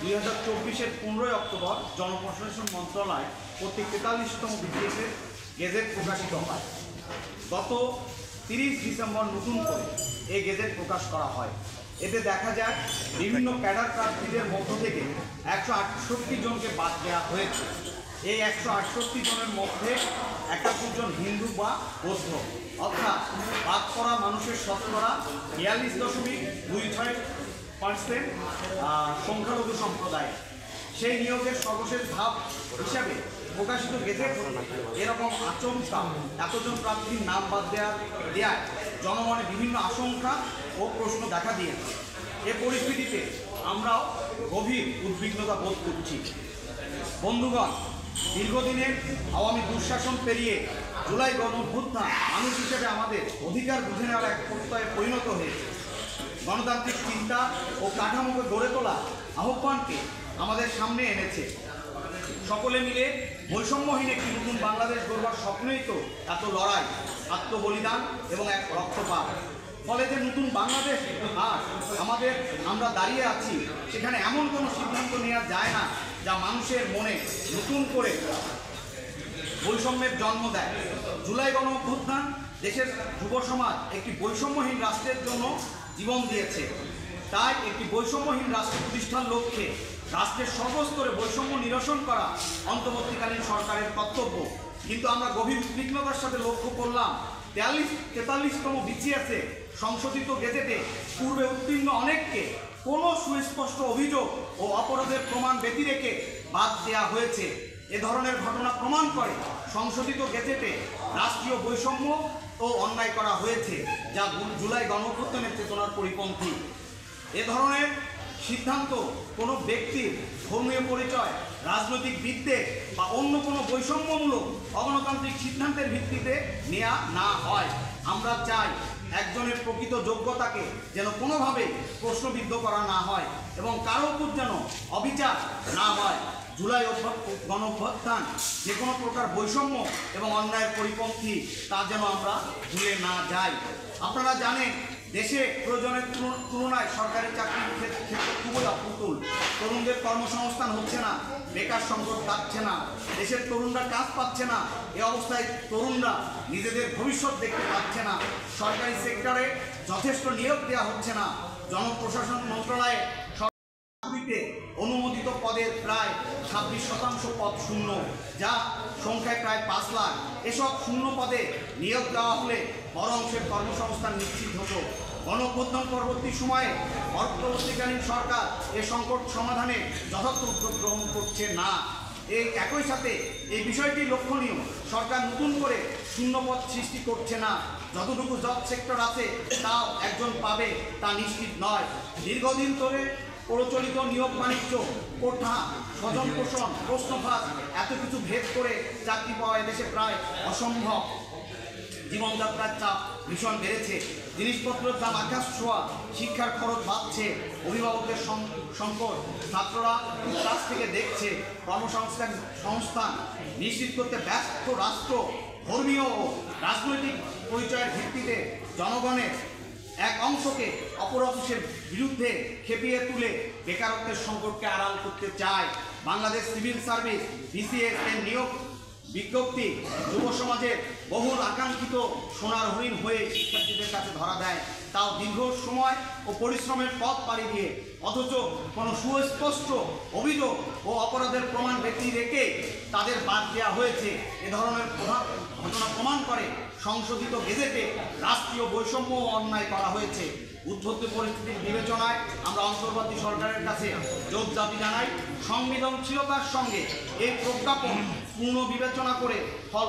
2024-এর 15 October জনপ্রশাসন মন্ত্রণালয় কর্তৃক 43তম বিসিএসের গেজেট প্রকাশিত হয়। গত 30 ডিসেম্বর নতুন করে এই গেজেট প্রকাশ করা হয়। এতে দেখা যায় বিভিন্ন ক্যাডার প্রার্থীদের মধ্য থেকে 168 জনকে বাদ দেওয়া হয়েছে। এই 168 জনের মধ্যে 71 জন হিন্দু বা বৌদ্ধ, অর্থাৎ বাদ পড়া মানুষের শতকরা 42.26% সংখ্যালঘু সম্প্রদায়। সেই নিয়োগের সর্বশেষ ধাপ হিসাবে প্রকাশিত গেজেট এরকম আচমকা এতজন প্রার্থীর নাম বাদ দেওয়ায় জনমনে বিভিন্ন আশঙ্কা ও প্রশ্ন দেখা দিয়েছে। এ পরিস্থিতিতে আমরাও গভীর উদ্বিগ্নতা বোধ করছি। বন্ধুগণ, দীর্ঘদিনের আওয়ামী দুঃশাসন পেরিয়ে জুলাই গণঅভ্যুত্থান মানুষ হিসেবে আমাদের অধিকার বুঝে নেওয়ার এক প্রত্যয়ে পরিণত হয়েছে। গণতান্ত্রিক চিন্তা ও কাঠামোকে গড়ে তোলা আহ্বানকে আমাদের সামনে এনেছে। সকলে মিলে বৈষম্যহীন একটি নতুন বাংলাদেশ গড়বার স্বপ্নেই তো এত লড়াই, আত্মবলিদান এবং এক রক্তপাত। ফলে যে নতুন বাংলাদেশ আজ আমরা দাঁড়িয়ে আছি, সেখানে এমন কোনো সিদ্ধান্ত নেওয়া যায় না যা মানুষের মনে নতুন করে বৈষম্যের জন্ম দেয়। জুলাই গণঅভ্যুত্থান দেশের যুব সমাজ একটি বৈষম্যহীন রাষ্ট্রের জন্য জীবন দিয়েছে। তাই একটি বৈষম্যহীন রাষ্ট্র প্রতিষ্ঠার লক্ষ্যে রাষ্ট্রের সর্বস্তরে বৈষম্য নিরসন করা অন্তর্বর্তীকালীন সরকারের কর্তব্য। কিন্তু আমরা গভীর উদ্বিগ্নতার সাথে লক্ষ্য করলাম 43তম বিসিএসে সংশোধিত গেজেটে পূর্বে উত্তীর্ণ অনেককে কোনো সুস্পষ্ট অভিযোগ ও অপরাধের প্রমাণ ব্যতি রেখে বাদ দেওয়া হয়েছে। এ ধরনের ঘটনা প্রমাণ করে সংশোধিত গেজেটে রাষ্ট্রীয় বৈষম্য ও অন্যায় করা হয়েছে, যা জুলাই গণঅভ্যুত্থানের চেতনার পরিপন্থী। এ ধরনের সিদ্ধান্ত কোনো ব্যক্তির ধর্মীয় পরিচয়, রাজনৈতিক বিদ্বেষ বা অন্য কোনো বৈষম্যমূলক অগণতান্ত্রিক সিদ্ধান্তের ভিত্তিতে নেওয়া না হয়। আমরা চাই একজনের প্রকৃত যোগ্যতাকে যেন কোনোভাবেই প্রশ্নবিদ্ধ করা না হয় এবং কারো উপর যেন অবিচার না হয়। জুলাই গণঅভ্যুত্থান যে কোনো প্রকার বৈষম্য এবং অন্যায়ের পরিপন্থী, তা যেন আমরা ভুলে না যাই। আপনারা জানেন, দেশে প্রয়োজনের তুলনায় সরকারি চাকরির ক্ষেত্রে খুবই অপ্রতুল। তরুণদের কর্মসংস্থান হচ্ছে না, বেকার সংকট কাটছে না, দেশের তরুণরা কাজ পাচ্ছে না। এ অবস্থায় তরুণরা নিজেদের ভবিষ্যৎ দেখতে পাচ্ছে না। সরকারি সেক্টরে যথেষ্ট নিয়োগ দেওয়া হচ্ছে না। জনপ্রশাসন মন্ত্রণালয়ে অনুমোদিত পদের প্রায় 26% পদ শূন্য, যা সংখ্যায় প্রায় 5 লাখ। এসব শূন্য পদে নিয়োগ দেওয়া হলে বড় অংশের কর্মসংস্থান নিশ্চিত হতো। গণঅভ্যুত্থান পরবর্তী সময়ে অন্তর্বর্তীকালীন সরকার এ সংকট সমাধানে যথার্থ উদ্যোগ গ্রহণ করছে না। একই সাথে এই বিষয়টি লক্ষণীয়, সরকার নতুন করে শূন্যপদ সৃষ্টি করছে না। যতটুকু জব সেক্টর আছে তাও একজন পাবে তা নিশ্চিত নয়। দীর্ঘদিন ধরে প্রচলিত নিয়োগ বাণিজ্য, কোঠা, স্বজন পোষণ, প্রশ্নফাঁস এত কিছু ভেদ করে চাকরি পাওয়া দেশে প্রায় অসম্ভব। জীবনযাত্রার চাপ ভীষণ বেড়েছে, জিনিসপত্রের দাম আকাশ ছোঁয়া, শিক্ষার খরচ বাড়ছে, অভিভাবকের সংকট, ছাত্ররা কাছ থেকে দেখছে। কর্মসংস্থান নিশ্চিত করতে ব্যস্ত রাষ্ট্র ধর্মীয় ও রাজনৈতিক পরিচয়ের ভিত্তিতে জনগণের এক অংশকে অপর অংশের বিরুদ্ধে খেপিয়ে তুলে বেকারত্বের সংকটকে আড়াল করতে চায়। বাংলাদেশ সিভিল সার্ভিস বিসিএস এর নিয়োগ বিজ্ঞপ্তি যুব সমাজের বহুল আকাঙ্ক্ষিত সোনার হরিণ হয়ে শিক্ষার্থীদের কাছে ধরা দেয়, তাও দীর্ঘ সময় ও পরিশ্রমের পথ পাড়ি দিয়ে। অথচ কোনো সুস্পষ্ট অভিযোগ ও অপরাধের প্রমাণ ব্যক্তি রেখে তাদের বাদ দেওয়া হয়েছে। এ ধরনের ঘটনা প্রমাণ করে সংশোধিত গেজেটে রাষ্ট্রীয় বৈষম্য ও অন্যায় করা হয়েছে। উদ্ভূত পরিস্থিতির বিবেচনায় আমরা অন্তর্বর্তী সরকারের কাছে জোর দাবি জানাই, সংবেদনশীলতার সঙ্গে এই প্রজ্ঞাপন পুনঃ বিবেচনা করে ফল